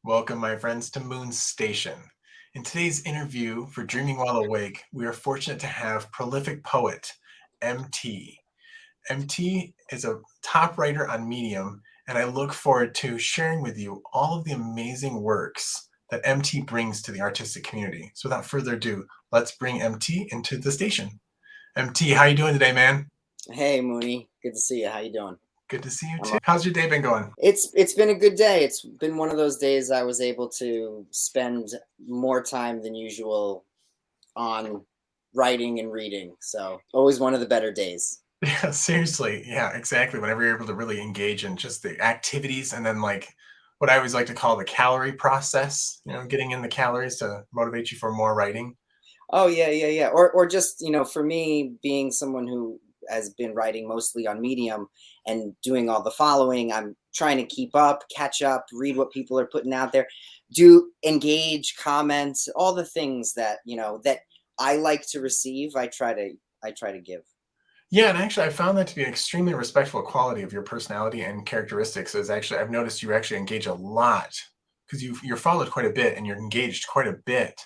Welcome, my friends, to Moon Station. In today's interview for Dreaming While Awake, we are fortunate to have prolific poet MT. MT is a top writer on Medium, and I look forward to sharing with you all of the amazing works that MT brings to the artistic community. So without further ado, let's bring MT into the station. MT, how you doing today, man? Hey Moony, good to see you. How you doing? Good to see you I'm too. How's your day been going? It's been a good day. It's been one of those days I was able to spend more time than usual on writing and reading. So always one of the better days. Yeah, seriously. Yeah, exactly. Whenever you're able to really engage in just the activities and then like what I always like to call the calorie process, getting in the calories to motivate you for more writing. Oh yeah. Or just, for me being someone who has been writing mostly on Medium and doing all the following, I'm trying to keep up, catch up, read what people are putting out there, do engage, comment, all the things that, that I like to receive, I try to give. Yeah, and actually I found that to be an extremely respectful quality of your personality and characteristics is actually I've noticed you actually engage a lot because you're followed quite a bit and you're engaged quite a bit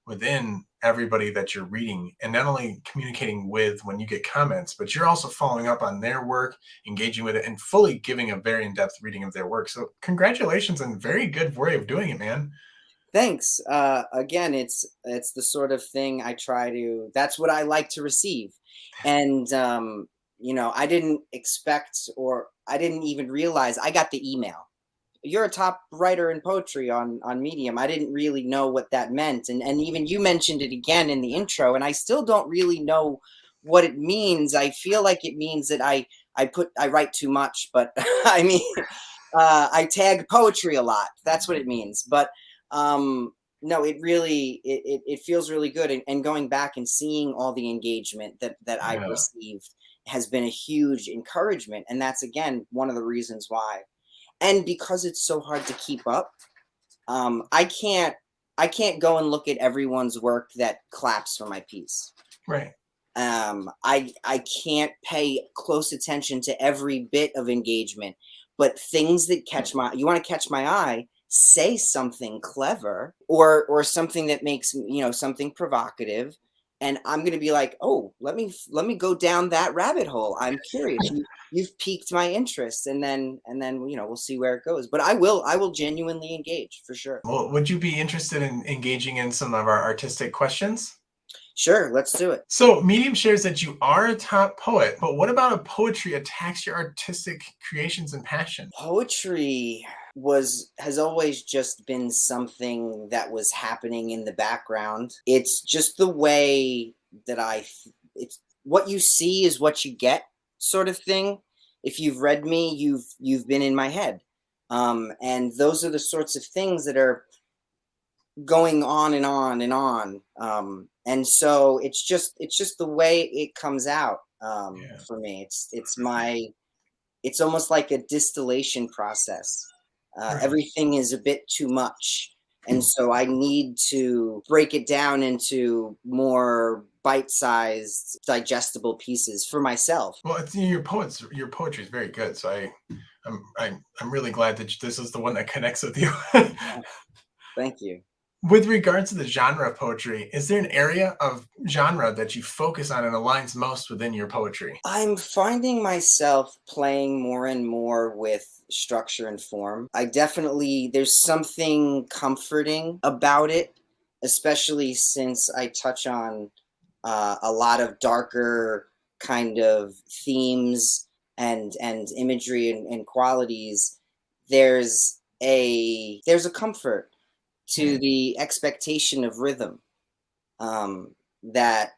within everybody that you're reading and not only communicating with when you get comments, but you're also following up on their work, engaging with it, and fully giving a very in-depth reading of their work. So congratulations and very good way of doing it, man. Thanks. Again, it's the sort of thing I try to. That's what I like to receive, and I didn't expect, or I didn't even realize I got the email. You're a top writer in poetry on Medium. I didn't really know what that meant, and even you mentioned it again in the intro, and I still don't really know what it means. I feel like it means that I write too much, but I mean, I tag poetry a lot. That's what it means. But no, it feels really good. And going back and seeing all the engagement that I've Yeah. received has been a huge encouragement. And that's again one of the reasons why. And because it's so hard to keep up, um, I can't I can't go and look at everyone's work that claps for my piece. Right. I can't pay close attention to every bit of engagement, but things that catch my you want to catch my eye, say something clever or something that makes something provocative, and I'm going to be like, oh, let me go down that rabbit hole. I'm curious. You've piqued my interest, and then we'll see where it goes. But I will genuinely engage for sure. Well, would you be interested in engaging in some of our artistic questions? Sure, let's do it. So, Medium shares that you are a top poet, but what about a poetry attacks your artistic creations and passion? Poetry has always just been something that was happening in the background. It's just the way that it's what you see is what you get, sort of thing. If you've read me, you've been in my head. And those are the sorts of things that are going on and on and on. And so it's just the way it comes out. Yeah. For me, it's almost like a distillation process. Right. Everything is a bit too much. And so I need to break it down into more bite-sized, digestible pieces for myself. Well, your poetry is very good. So I'm really glad that this is the one that connects with you. Thank you. With regards to the genre of poetry, is there an area of genre that you focus on and aligns most within your poetry? I'm finding myself playing more and more with structure and form. There's something comforting about it, especially since I touch on a lot of darker kind of themes and imagery and qualities. There's a comfort to Right. the expectation of rhythm, that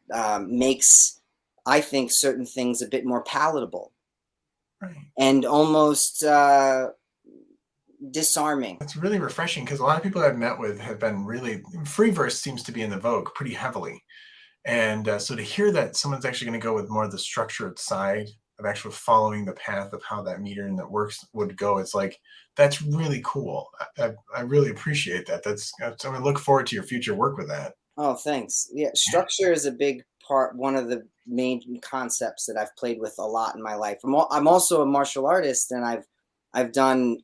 makes, I think, certain things a bit more palatable Right. and almost disarming. It's really refreshing because a lot of people I've met with have been really free verse seems to be in the vogue pretty heavily. And so to hear that someone's actually going to go with more of the structured side of actually following the path of how that meter and that works would go, it's like that's really cool. I really appreciate that. I'm going to look forward to your future work with that. Oh, thanks. Yeah, Yeah. structure is a big part, one of the main concepts that I've played with a lot in my life. I'm also a martial artist, and I've done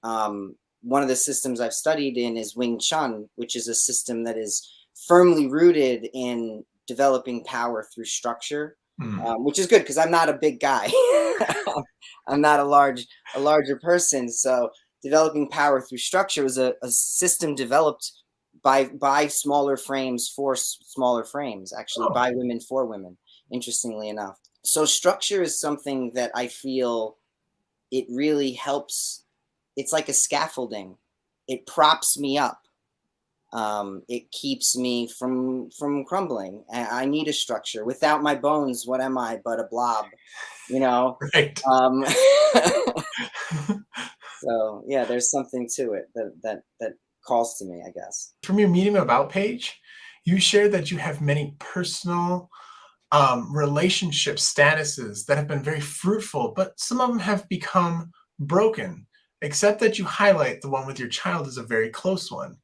one of the systems I've studied in is Wing Chun, which is a system that is firmly rooted in developing power through structure, Mm. which is good because I'm not a big guy. I'm not a larger person. So developing power through structure was a system developed by smaller frames for smaller frames, actually Oh, by women for women, interestingly enough. So structure is something that I feel it really helps. It's like a scaffolding. It props me up. It keeps me from crumbling. I need a structure. Without my bones, what am I but a blob? You know. right. Um, so yeah, there's something to it that calls to me, I guess. From your Medium About page, you shared that you have many personal relationship statuses that have been very fruitful, but some of them have become broken, except that you highlight the one with your child as a very close one.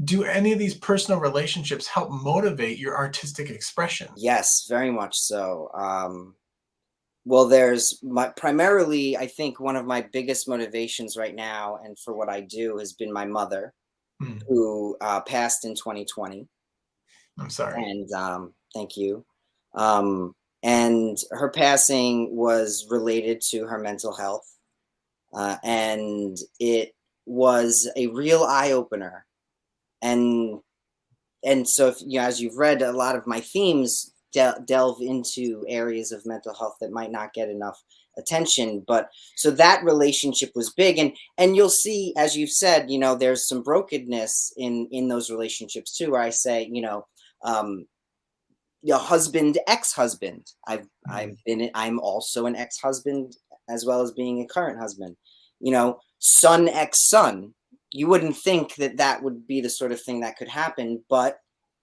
Do any of these personal relationships help motivate your artistic expression? Yes, very much so. Well, there's primarily, I think one of my biggest motivations right now, and for what I do, has been my mother, Hmm, who passed in 2020. I'm sorry. And thank you. Um, and her passing was related to her mental health, and it was a real eye opener. And so, if, as you've read, a lot of my themes delve into areas of mental health that might not get enough attention. But so that relationship was big, and you'll see, as you've said, there's some brokenness in those relationships too, where I say, um, husband, ex-husband. Hmm, I'm also an ex-husband as well as being a current husband. Son, ex-son. You wouldn't think that that would be the sort of thing that could happen, but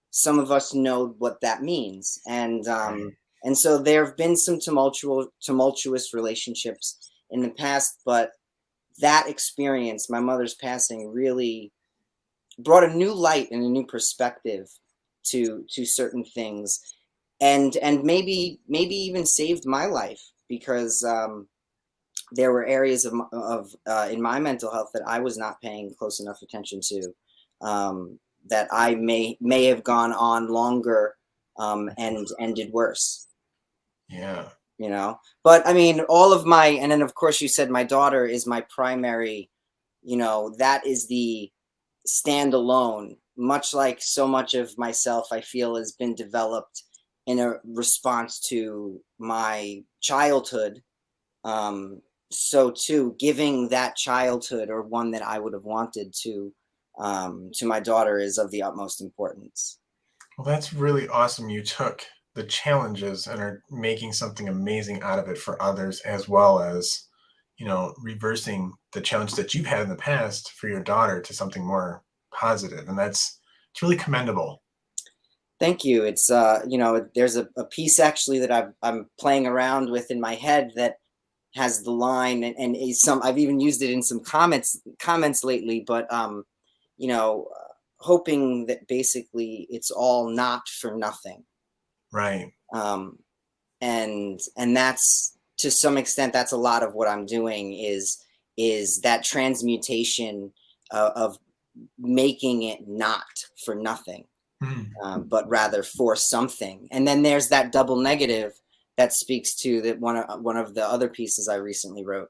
some of us know what that means. right. And so there have been some tumultuous relationships in the past, but that experience, my mother's passing, really brought a new light and a new perspective to certain things, and maybe even saved my life, because there were areas of in my mental health that I was not paying close enough attention to, that I may have gone on longer, and ended worse. Yeah. But I mean, all of my, and then of course you said my daughter is my primary. That is the standalone, much like so much of myself I feel has been developed in a response to my childhood. um, so too, giving that childhood, or one that I would have wanted to my daughter, is of the utmost importance. Well, that's really awesome. You took the challenges and are making something amazing out of it for others, as well as, reversing the challenge that you've had in the past for your daughter to something more positive. And it's really commendable. Thank you. It's there's a piece actually that I'm playing around with in my head that has the line, and is some, I've even used it in some comments lately, but you know hoping that basically it's all not for nothing. Right. um and that's, to some extent, that's a lot of what I'm doing, is that transmutation, of making it not for nothing, Mm. but rather for something. And then there's that double negative that speaks to that one of the other pieces I recently wrote.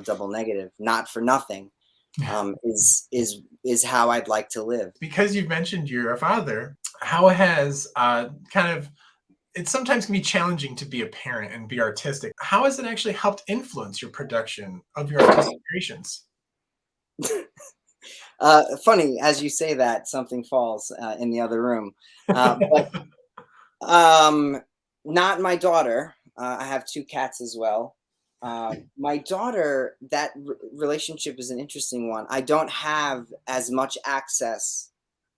Double negative, not for nothing, is how I'd like to live. Because you've mentioned you're a father, how has kind of it sometimes can be challenging to be a parent and be artistic. How has it actually helped influence your production of your artistic creations? Funny, as you say that, something falls in the other room. But um, not my daughter. I have two cats as well. My daughter, that relationship is an interesting one. I don't have as much access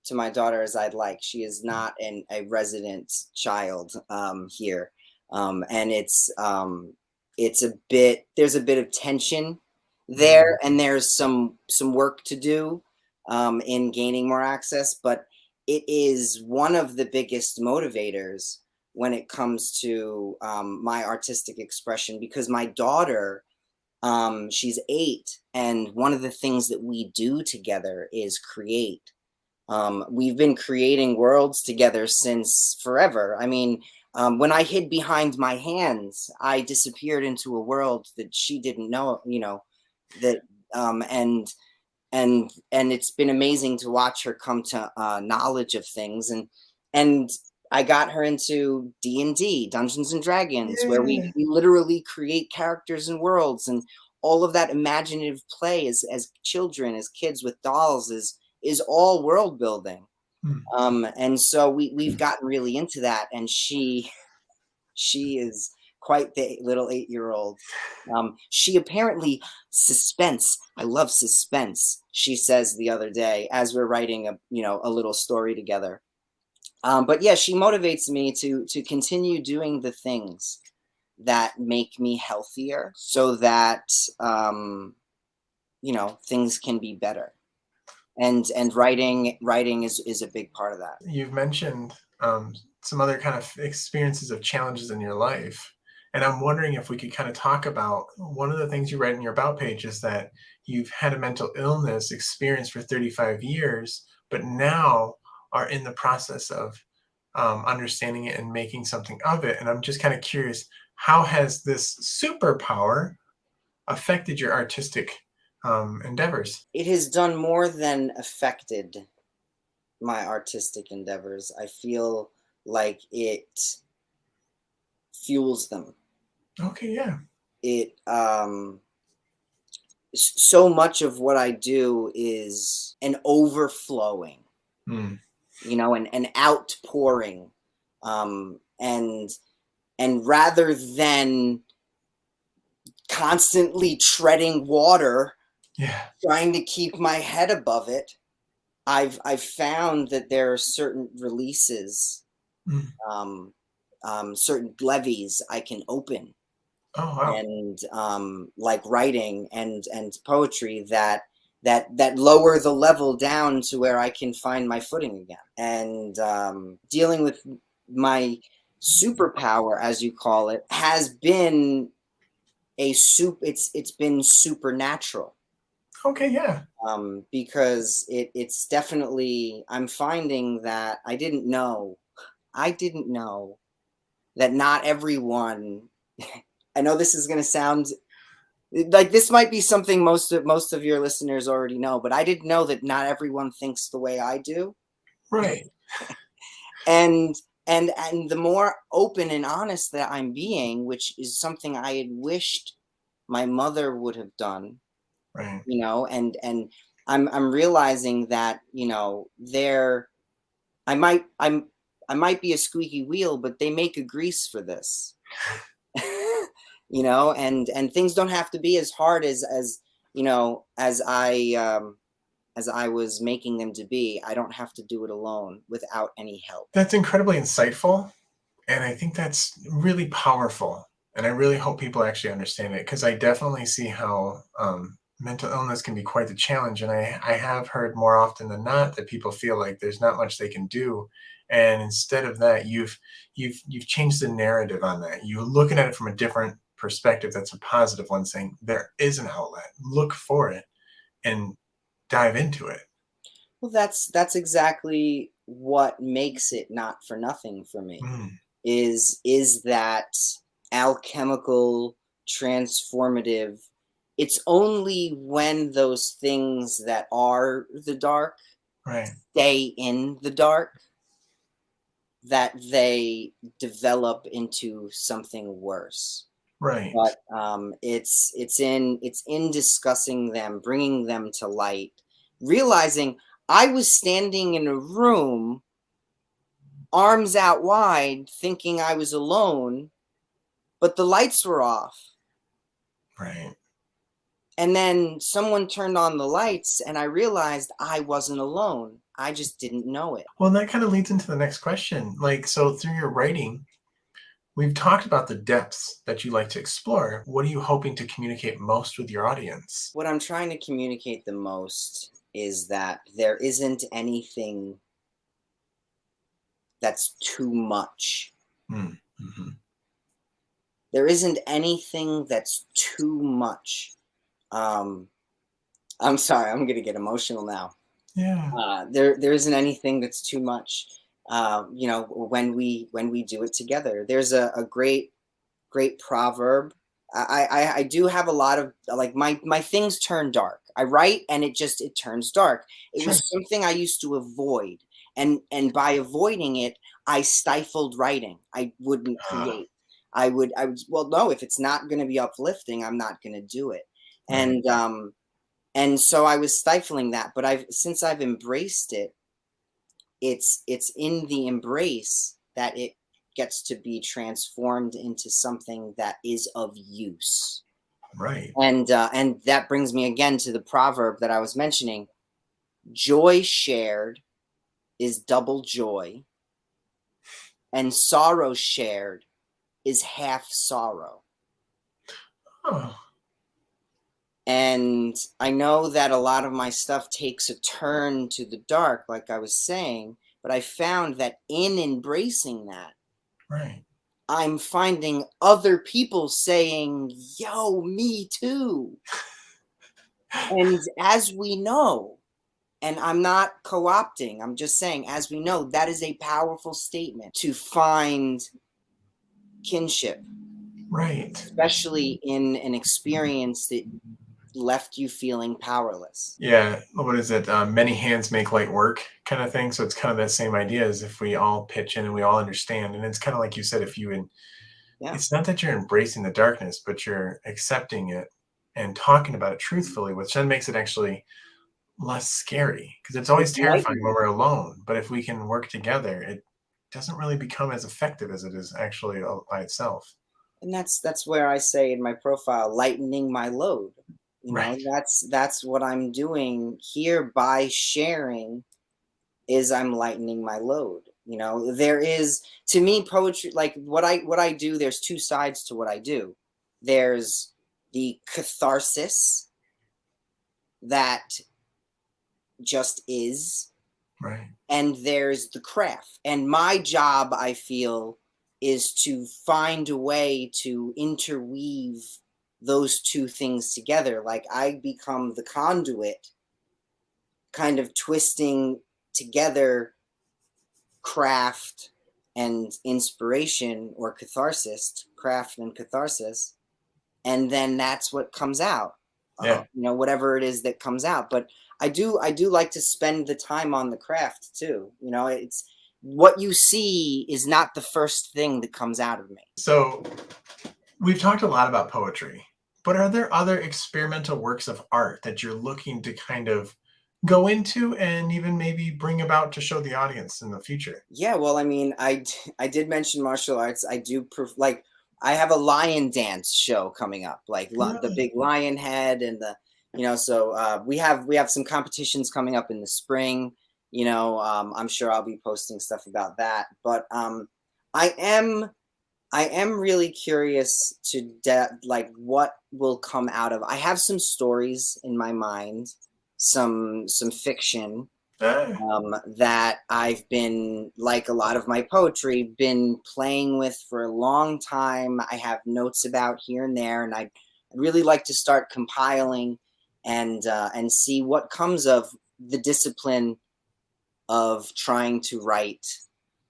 to my daughter as I'd like. She is not a resident child here, and it's a bit. There's a bit of tension Mm, there, and there's some work to do in gaining more access. But it is one of the biggest motivators when it comes to my artistic expression, because my daughter She's 8, and one of the things that we do together is create. We've been creating worlds together since forever. I mean, when I hid behind my hands, I disappeared into a world that she didn't know, that, um, and and it's been amazing to watch her come to knowledge of things, and I got her into D&D, Dungeons and Dragons, where Yeah. we literally create characters and worlds, and all of that imaginative play as children, as kids with dolls, is all world building. Hmm. And so we've gotten really into that, and she is quite the little 8-year-old. She apparently suspense. I love suspense. She says the other day as we're writing a little story together. But yeah, she motivates me to continue doing the things that make me healthier, so that things can be better. And writing is a big part of that. You've mentioned some other kind of experiences of challenges in your life. And I'm wondering if we could kind of talk about one of the things you write in your about page is that you've had a mental illness experience for 35 years, but now are in the process of understanding it and making something of it. And I'm just kind of curious, how has this superpower affected your artistic endeavors? It has done more than affected my artistic endeavors. I feel like it fuels them. Okay, yeah. It so much of what I do is an overflowing, Hmm. and an outpouring, and rather than constantly treading water, Yeah. trying to keep my head above it, I've found that there are certain releases, Mm. um, certain levees I can open, Oh, wow. and like writing and poetry, that lower the level down to where I can find my footing again. And dealing with my superpower, as you call it, has been it's been supernatural. Okay, yeah. Because it's definitely, I'm finding that I didn't know that not everyone. I know this is going to sound like this might be something most of your listeners already know, but I didn't know that not everyone thinks the way I do. Right. And and the more open and honest that I'm being, which is something I had wished my mother would have done, Right. and I'm realizing that, there I might I'm I might be a squeaky wheel, but they make a grease for this. And things don't have to be as hard as as I was making them to be. I don't have to do it alone without any help. That's incredibly insightful, and I think that's really powerful, and I really hope people actually understand it because I definitely see how, mental illness can be quite the challenge, and I have heard more often than not that people feel like there's not much they can do, and instead of that, you've changed the narrative on that. You're looking at it from a different perspective that's a positive one, saying, "There is an outlet, look for it, and dive into it." Well, that's exactly what makes it not for nothing for me. Mm, Is that alchemical, transformative. It's only when those things that are the dark right, stay in the dark that they develop into something worse. right. But it's in discussing them, bringing them to light, realizing I was standing in a room, arms out wide, thinking I was alone, but the lights were off. Right. And then someone turned on the lights, and I realized I wasn't alone. I just didn't know it. Well, and that kind of leads into the next question. Like, so through your writing, we've talked about the depths that you like to explore. What are you hoping to communicate most with your audience? What I'm trying to communicate the most is that there isn't anything that's too much. Mm, mhm. there isn't anything that's too much. I'm sorry, I'm gonna get emotional now. Yeah. There isn't anything that's too much. You know, when we do it together, there's a great proverb. I do have a lot of, like, my things turn dark. I write and it turns dark. It Sure. was something I used to avoid, and by avoiding it, I stifled writing. I wouldn't Uh, create. I would, well, no, if it's not going to be uplifting, I'm not going to do it. right. And so I was stifling that, but since I've embraced it, it's in the embrace that it gets to be transformed into something that is of use. Right. And that brings me again to the proverb that I was mentioning: joy shared is double joy, and sorrow shared is half sorrow. Oh, And I know that a lot of my stuff takes a turn to the dark, like I was saying, but I found that in embracing that, right. I'm finding other people saying, yo, me too. And as we know, and I'm not co opting, I'm just saying, as we know, that is a powerful statement to find kinship, Right. especially in an experience that left you feeling powerless. Yeah. What is it? Many hands make light work kind of thing. So it's kind of that same idea as if we all pitch in and we all understand. And it's kind of like you said, if you, Yeah. it's not that you're embracing the darkness, but you're accepting it and talking about it truthfully, which then makes it actually less scary because it's always It's terrifying when enlightening. we're alone. But if we can work together, it doesn't really become as effective as it is actually by itself. And that's where I say in my profile, lightening my load. You know, Right. that's what I'm doing here by sharing, is I'm lightening my load. You know, there is, to me, poetry, like what I do, there's two sides to what I do. There's the catharsis that just is, Right. and there's the craft. And my job, I feel, is to find a way to interweave those two things together. Like, I become the conduit, kind of twisting together craft and inspiration, or catharsis, craft and catharsis, and then that's what comes out. Yeah. You know, whatever it is that comes out. But I do like to spend the time on the craft too. You know, it's what you see is not the first thing that comes out of me. So we've talked a lot about poetry, but are there other experimental works of art that you're looking to kind of go into and even maybe bring about to show the audience in the future? Yeah, well, I mean, I did mention martial arts. I do like, I have a lion dance show coming up, like the Really? big lion head and the, you know. So we have some competitions coming up in the spring. You know, I'm sure I'll be posting stuff about that. But I am I am really curious to like what will come out of. I have some stories in my mind, some fiction, Ah, that I've been, like a lot of my poetry, been playing with for a long time. I have notes about here and there, and I'd really like to start compiling and see what comes of the discipline of trying to write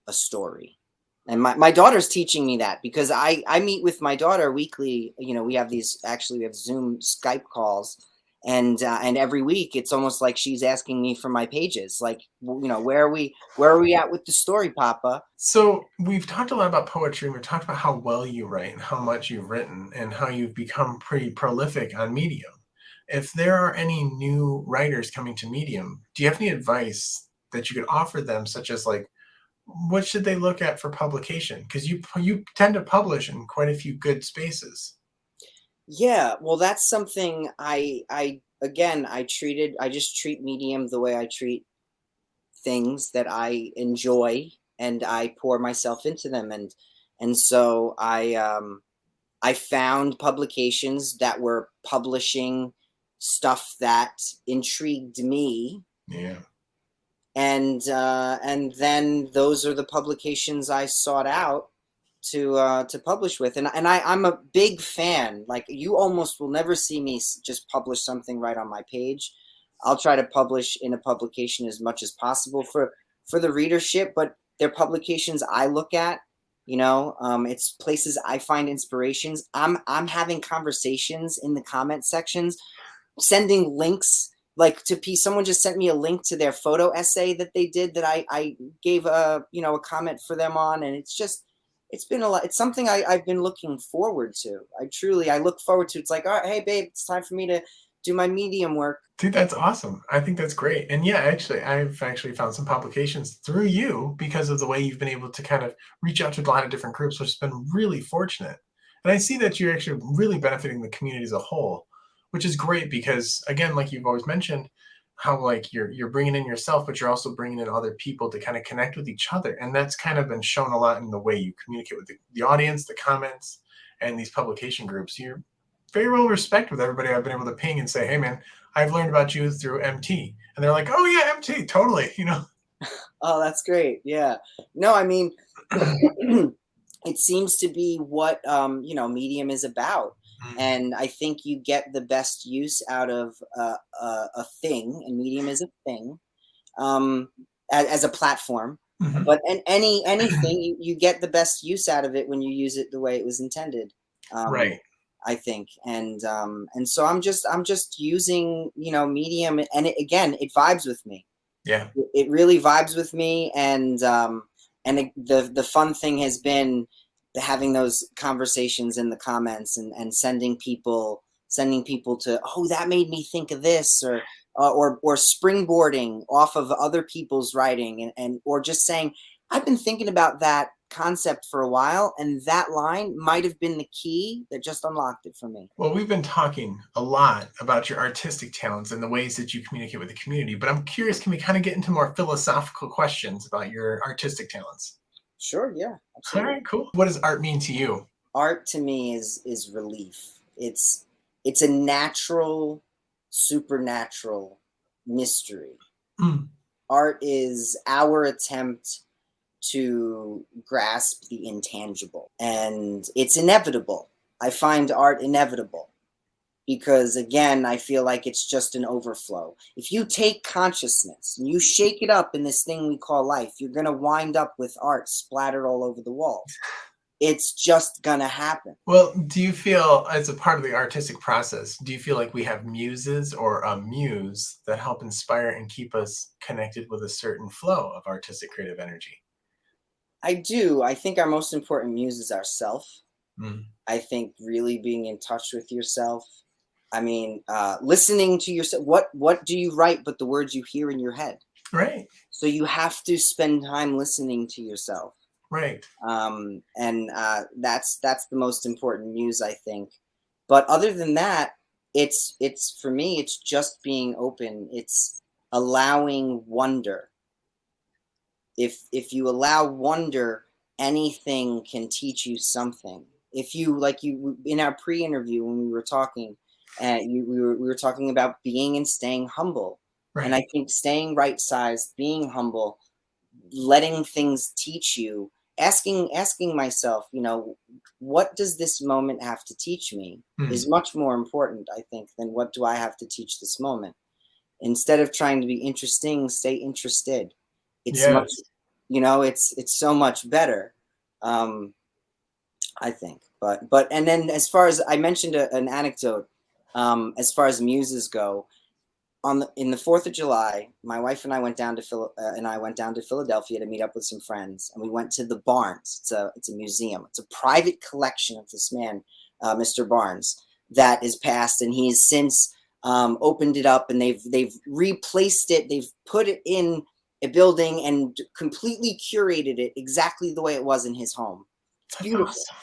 a story. And my daughter's teaching me that, because I meet with my daughter weekly. You know, we have these, actually we have Zoom Skype calls, and every week it's almost like she's asking me for my pages, like, you know, where are we at with the story, Papa? so we've talked a lot about poetry, and we've talked about how well you write and how much you've written and how you've become pretty prolific on Medium. If there are any new writers coming to Medium, do you have any advice that you could offer them, such as like what should they look at for publication? Because you tend to publish in quite a few good spaces. Yeah, well, that's something I again, I just treat Medium the way I treat things that I enjoy, and I pour myself into them. And so I found publications that were publishing stuff that intrigued me, Yeah. and then those are the publications I sought out to publish with. And I'm a big fan. Like, you almost will never see me just publish something right on my page. I'll try to publish in a publication as much as possible for the readership, but they're publications I look at. It's places I find inspirations. I'm having conversations in the comment sections, sending links, like, someone just sent me a link to their photo essay that they did that I gave a comment for them on, and it's been a lot. It's something I've been looking forward to. I look forward to. It's like, all right, hey babe, it's time for me to do my Medium work. Dude, that's awesome. I think that's great. And yeah, actually, I've actually found some publications through you because of the way you've been able to kind of reach out to a lot of different groups, which has been really fortunate. And I see that you're actually really benefiting the community as a whole, which is great because, again, like you've always mentioned, how like you're bringing in yourself, but you're also bringing in other people to kind of connect with each other. And that's kind of been shown a lot in the way you communicate with the audience, the comments, and these publication groups. You're very well respected with everybody I've been able to ping and say, hey man, I've learned about you through MT. And they're like, oh yeah, MT, totally, Oh, that's great. Yeah. No, I mean, it seems to be what Medium is about. And I think you get the best use out of a thing, and Medium is a thing, as a platform. Mhm. But anything, you get the best use out of it when you use it the way it was intended. Right. I think, and so I'm just using Medium, and it vibes with me. Yeah. It really vibes with me, and the fun thing has been having those conversations in the comments, and sending people to, oh, that made me think of this, or springboarding off of other people's writing, and or just saying, I've been thinking about that concept for a while, and that line might have been the key that just unlocked it for me. Well, we've been talking a lot about your artistic talents and the ways that you communicate with the community, but I'm curious, can we kind of get into more philosophical questions about your artistic talents? Sure, yeah, All absolutely. right, cool. What does art mean to you? Art to me is relief. It's a natural, supernatural mystery. Mm, Art is our attempt to grasp the intangible, and it's inevitable. I find art inevitable because, again, I feel like it's just an overflow. If you take consciousness and you shake it up in this thing we call life, you're going to wind up with art splattered all over the walls. It's just going to happen. Well, do you feel, as a part of the artistic process, do you feel like we have muses or a muse that help inspire and keep us connected with a certain flow of artistic creative energy? I do. I think our most important muse is ourself. Mm, I think really being in touch with yourself. I mean, listening to yourself. What do you write but the words you hear in your head? right, So you have to spend time listening to yourself, right. and that's the most important muse, I think. But other than that, it's for me, it's just being open. It's allowing wonder. If you allow wonder, anything can teach you something. If you, like, you in our pre-interview when we were talking, we were talking about being and staying humble. And Right. I think staying right sized, being humble, letting things teach you, asking myself, what does this moment have to teach me, Mm, is much more important, I think, than what do I have to teach this moment. Instead of trying to be interesting, stay interested. It's much, yes. it's so much better, um, I think. And then, as far as I mentioned, an anecdote, as far as muses go, in the 4th of July, my wife and I went down to Philadelphia to meet up with some friends, and we went to the Barnes. It's a museum. It's a private collection of this man, Mr. Barnes, that is past, and he's since opened it up, and they've replaced it. They've put it in a building and completely curated it exactly the way it was in his home. It's That's beautiful. awesome.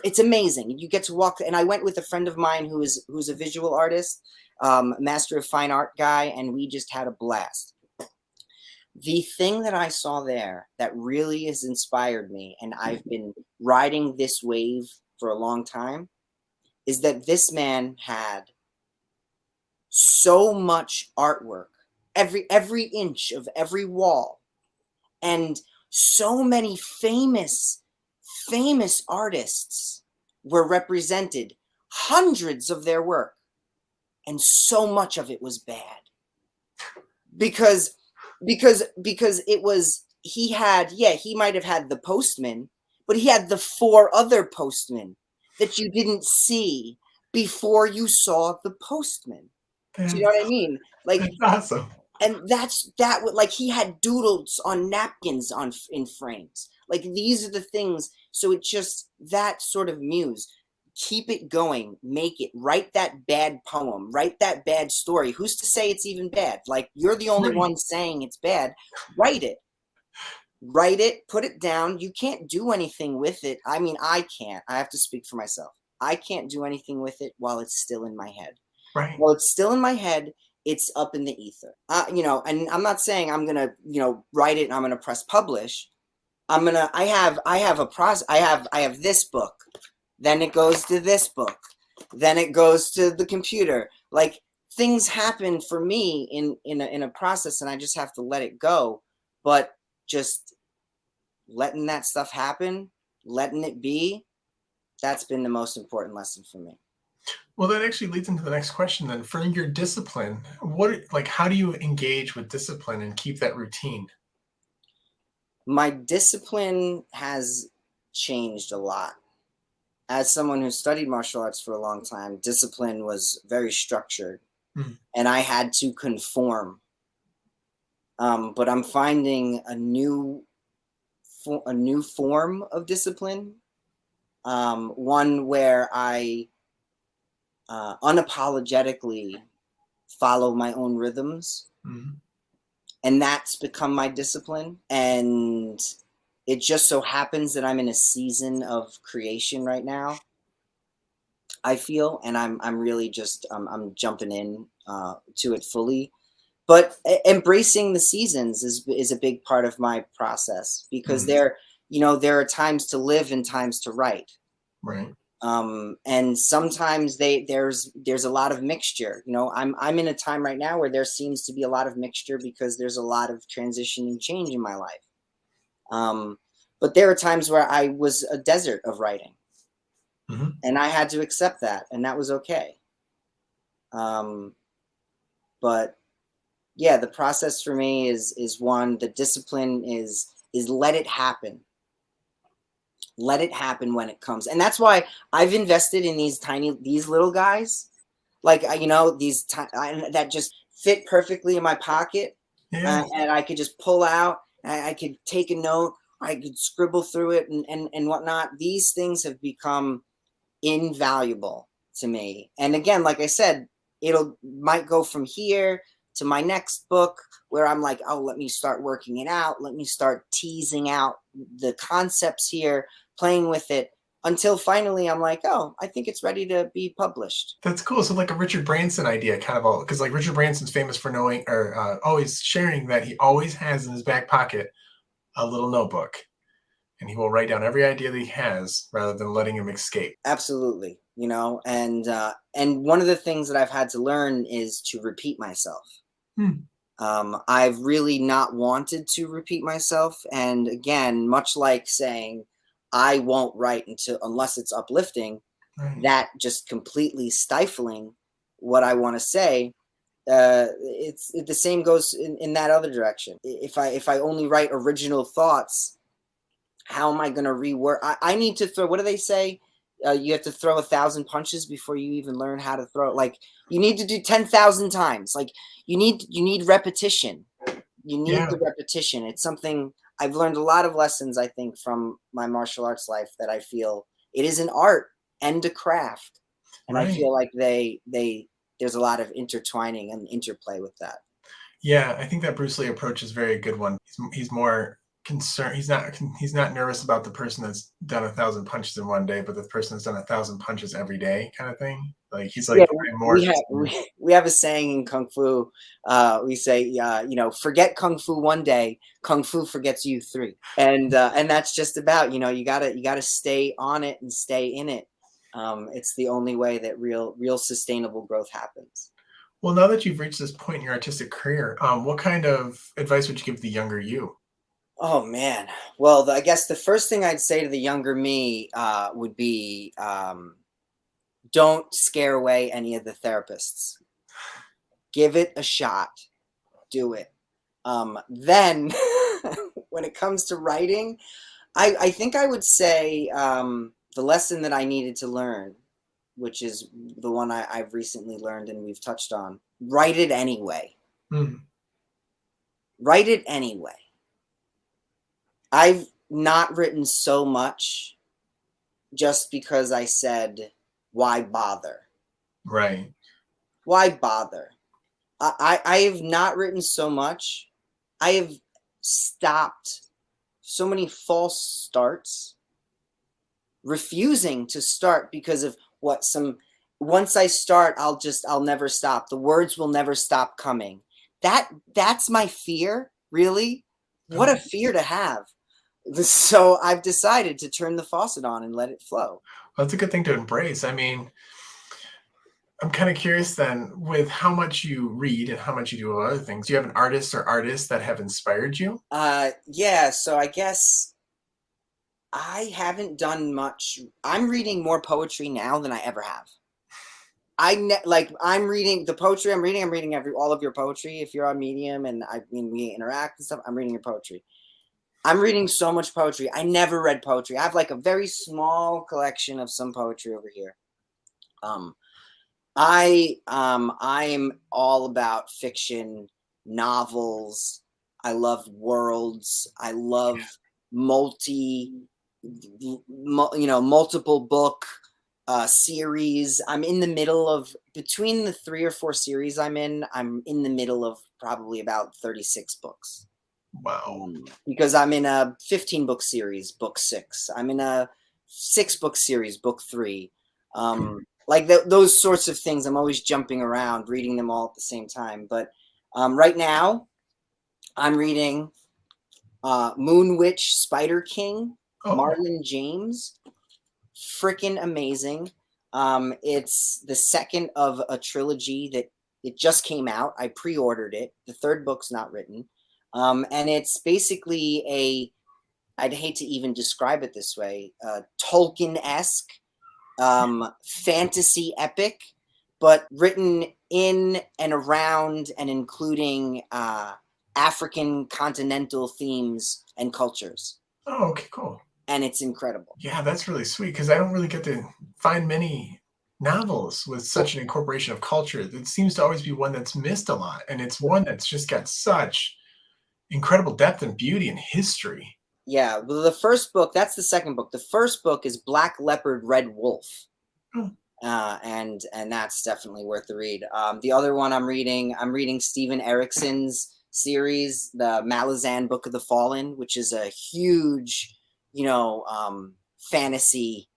It's amazing. You get to walk, and I went with a friend of mine who's a visual artist, master of fine art guy, and we just had a blast. The thing that I saw there that really has inspired me, and I've been riding this wave for a long time, is that this man had so much artwork, every inch of every wall, and so many famous famous artists were represented, hundreds of their work, and so much of it was bad because it was he had, yeah, he might have had the postman, but he had the four other postmen that you didn't see before you saw the postman. Do you know what I That's, mean? Like, that's awesome. and that would, like, he had doodles on napkins on in frames. Like, these are the things. So it just, that sort of muse, keep it going, make it, write that bad poem, write that bad story. Who's to say it's even bad? Like, you're the only Right. one saying it's bad. Write it. Write it, put it down. You can't do anything with it. I mean, I can't. I have to speak for myself. I can't do anything with it while it's still in my head. Right. Well, it's still in my head. It's up in the ether. And I'm not saying I'm gonna, write it and I'm gonna press publish. I have a process. I have this book. Then it goes to this book. Then it goes to the computer. Like, things happen for me in a process, and I just have to let it go. But just letting that stuff happen, letting it be, that's been the most important lesson for me. Well, that actually leads into the next question then. For your discipline, like, how do you engage with discipline and keep that routine? My discipline has changed a lot. As someone who studied martial arts for a long time, discipline was very structured, Mm. and I had to conform. But I'm finding a new form of discipline, one where I unapologetically follow my own rhythms, Mm. and that's become my discipline. And it just so happens that I'm in a season of creation right now, I feel, and I'm really just I'm jumping in to it fully. But embracing the seasons is a big part of my process, because Mm. there are times to live and times to write. Right. And sometimes there's a lot of mixture. I'm in a time right now where there seems to be a lot of mixture because there's a lot of transition and change in my life. um, but there are times where I was a desert of writing, Hmm. and I had to accept that, and that was okay. um, but yeah, the process for me is one, the discipline is let it happen. Let it happen when it comes. And that's why I've invested in these little guys, like, that just fit perfectly in my pocket, Yeah. and I could just pull out, I could take a note, I could scribble through it, and whatnot. These things have become invaluable to me. And again, like I said, it'll might go from here to my next book, where I'm like, oh, let me start working it out. Let me start teasing out the concepts here, playing with it, until finally I'm like, oh, I think it's ready to be published. That's cool. So, like a Richard Branson idea, kind of all, because like Richard Branson's famous for knowing or always sharing that he always has in his back pocket a little notebook, and he will write down every idea that he has rather than letting him escape. Absolutely. And one of the things that I've had to learn is to repeat myself. Hmm. I've really not wanted to repeat myself. And again, much like saying, I won't write unless it's uplifting, Right. that just completely stifling what I want to say. The same goes in that other direction. If I only write original thoughts, how am I going to rework? I need to throw, what do they say? You have to throw 1,000 punches before you even learn how to throw. Like, you need to do 10,000 times. Like, you need repetition. You need Yeah. the repetition. It's something I've learned a lot of lessons, I think, from my martial arts life, that I feel it is an art and a craft. And I Right. feel like there's a lot of intertwining and interplay with that. Yeah, I think that Bruce Lee approach is very good one. He's more concerned. He's not nervous about the person that's done 1,000 punches in one day, but the person that's done 1,000 punches every day, kind of thing. Like he's Yeah, like, I'm more we have concerned. we have a saying in kung fu. We say, forget kung fu one day, kung fu forgets you three. And that's just about, you gotta stay on it and stay in it. It's the only way that real sustainable growth happens. Well, now that you've reached this point in your artistic career, what kind of advice would you give the younger you? Oh man. Well, I guess the first thing I'd say to the younger me would be don't scare away any of the therapists. Give it a shot. Do it. Then, when it comes to writing, I think I would say the lesson that I needed to learn, which is the one I've recently learned and we've touched on, write it anyway. Mm, Write it anyway. I've not written so much just because I said, why bother? right. Why bother? I have not written so much. I have stopped so many false starts, refusing to start because of what some once I start, I'll never stop. The words will never stop coming. That's my fear, really. What a Okay. fear to have. So I've decided to turn the faucet on and let it flow. Well, that's a good thing to embrace. I mean, I'm kind of curious then with how much you read and how much you do other things. Do you have an artist or artists that have inspired you? Yeah, so I guess I haven't done much. I'm reading more poetry now than I ever have. I'm reading the poetry I'm reading. I'm reading all of your poetry. If you're on Medium and I mean we interact and stuff, I'm reading your poetry. I'm reading so much poetry. I never read poetry. I have like a very small collection of some poetry over here. Um, I'm all about fiction, novels. I love worlds. I love multi, multiple book series. I'm in the middle of between the 3 or 4 series I'm in the middle of probably about 36 books. Wow. Because I'm in a 15 book series, book 6. I'm in a 6 book series, book 3. Like those sorts of things. I'm always jumping around, reading them all at the same time. But right now, I'm reading Moon Witch Spider King, Oh, Marlon James. Freaking amazing. It's the second of a trilogy that it just came out. I pre-ordered it. The third book's not written. And it's basically I'd hate to even describe it this way, Tolkien-esque fantasy epic, but written in and around and including African continental themes and cultures. oh, okay, cool. And it's incredible. Yeah, that's really sweet because I don't really get to find many novels with Well, such an incorporation of culture. It seems to always be one that's missed a lot, and it's one that's just got such incredible depth and beauty and history. yeah, well, the first book, that's the second book. The first book is Black Leopard, Red Wolf. Oh, And that's definitely worth the read. The other one I'm reading Steven Erickson's series, the Malazan Book of the Fallen, which is a huge, fantasy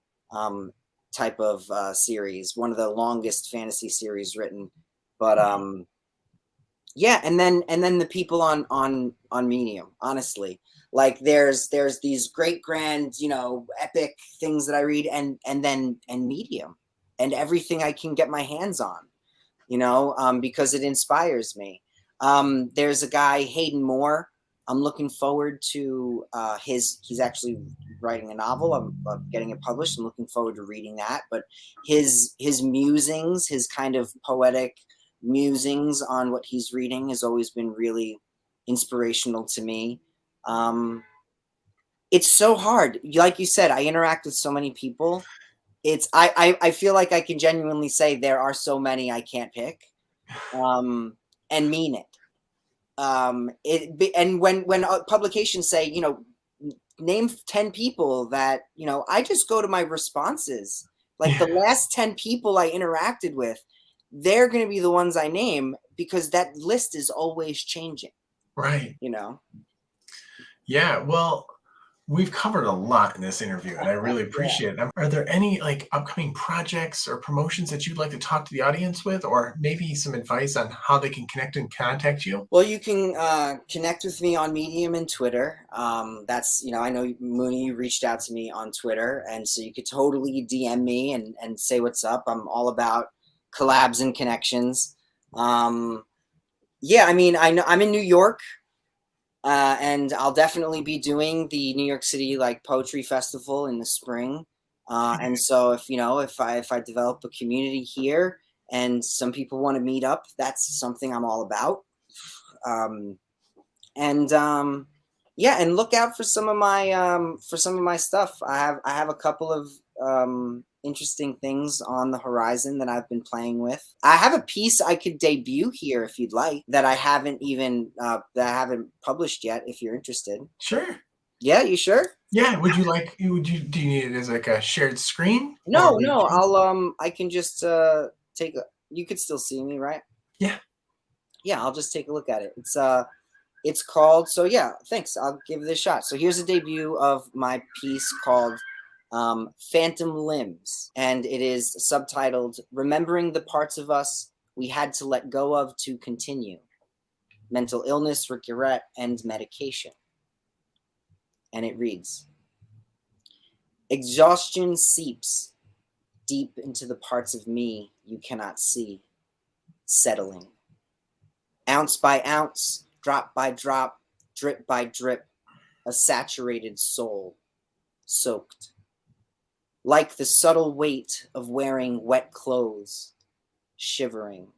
type of series, one of the longest fantasy series written. But yeah, and then the people on Medium, honestly. Like there's these great grand, epic things that I read and Medium and everything I can get my hands on, because it inspires me. There's a guy, Hayden Moore. I'm looking forward to he's actually writing a novel. I'm getting it published. I'm looking forward to reading that. But his musings, his kind of poetic musings on what he's reading has always been really inspirational to me. It's so hard. Like you said, I interact with so many people. I feel like I can genuinely say there are so many I can't pick, and mean it. And when publications say, name 10 people that, I just go to my responses. Like the yeah, last 10 people I interacted with, they're going to be the ones I name because that list is always changing, right. you know? Yeah, well, we've covered a lot in this interview, and I really Yeah. appreciate it. Are there any like upcoming projects or promotions that you'd like to talk to the audience with, or maybe some advice on how they can connect and contact you? Well, you can connect with me on Medium and Twitter. That's, I know Mooney reached out to me on Twitter, and so you could totally DM me and say what's up. I'm all about collabs and connections. Yeah, I mean, I know I'm in New York. And I'll definitely be doing the New York City like poetry festival in the spring. And so if I develop a community here and some people want to meet up, that's something I'm all about. Um, and Yeah, and look out for some of my stuff. I have a couple of interesting things on the horizon that I've been playing with. I have a piece I could debut here if you'd like, that I haven't published yet, if you're interested. Sure. Yeah, you sure? Yeah. Do you need it as like a shared screen? Or No, would no, you? I can just take a you could still see me, right? Yeah. Yeah, I'll just take a look at it. It's called, so yeah, thanks. I'll give it a shot. So here's a debut of my piece called Phantom Limbs, and it is subtitled Remembering the Parts of Us We Had to Let Go of to Continue: Mental Illness, Regret, and Medication. And it reads: Exhaustion seeps deep into the parts of me you cannot see, settling. Ounce by ounce, drop by drop, drip by drip, a saturated soul, soaked. Like the subtle weight of wearing wet clothes, shivering.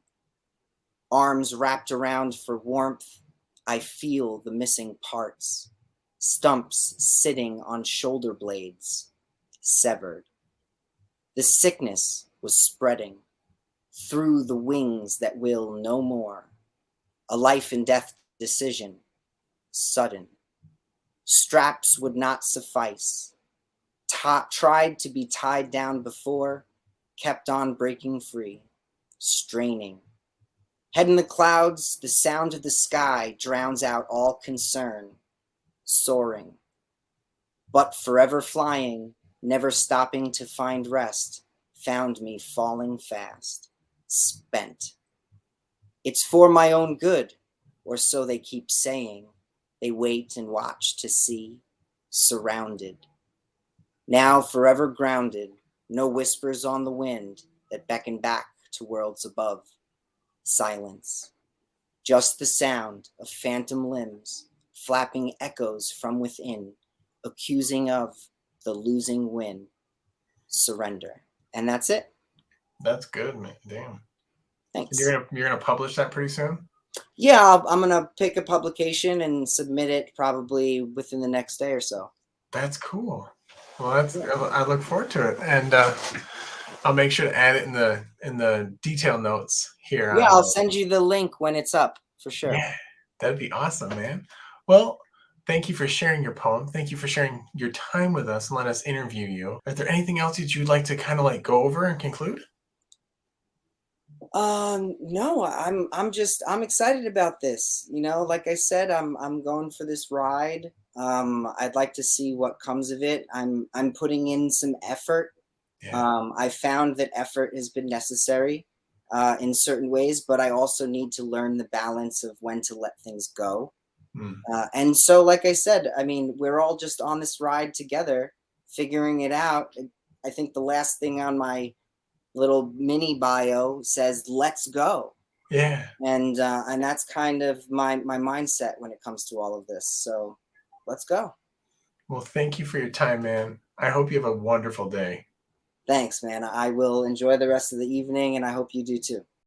Arms wrapped around for warmth, I feel the missing parts. Stumps sitting on shoulder blades, severed. The sickness was spreading through the wings that will no more. A life and death decision, sudden. Straps would not suffice. Tried to be tied down before, kept on breaking free, straining. Head in the clouds, the sound of the sky drowns out all concern, soaring. But forever flying, never stopping to find rest, found me falling fast, spent. It's for my own good, or so they keep saying. They wait and watch to see, surrounded. Now forever grounded, no whispers on the wind that beckon back to worlds above. Silence. Just the sound of phantom limbs, flapping echoes from within, accusing of the losing win. Surrender. And that's it. That's good, man. Damn. And Thanks. you're gonna publish that pretty soon? Yeah, I'm gonna pick a publication and submit it probably within the next day or so. That's cool. Well, Yeah, I look forward to it, and I'll make sure to add it in the detail notes here yeah, on. I'll send you the link when it's up for sure. Yeah, that'd be awesome, man. Well, thank you for sharing your poem. Thank you for sharing your time with us and let us interview you. Is there anything else that you'd like to kind of like go over and conclude? No, I'm excited about this. Like I said, I'm going for this ride. I'd like to see what comes of it. I'm putting in some effort. Yeah. I found that effort has been necessary in certain ways, but I also need to learn the balance of when to let things go. Mm. And so, like I said, I mean, we're all just on this ride together, figuring it out. I think the last thing on my little mini bio says "Let's go," Yeah. and that's kind of my mindset when it comes to all of this. So, let's go. Well, thank you for your time, man. I hope you have a wonderful day. Thanks, man. I will enjoy the rest of the evening, and I hope you do too.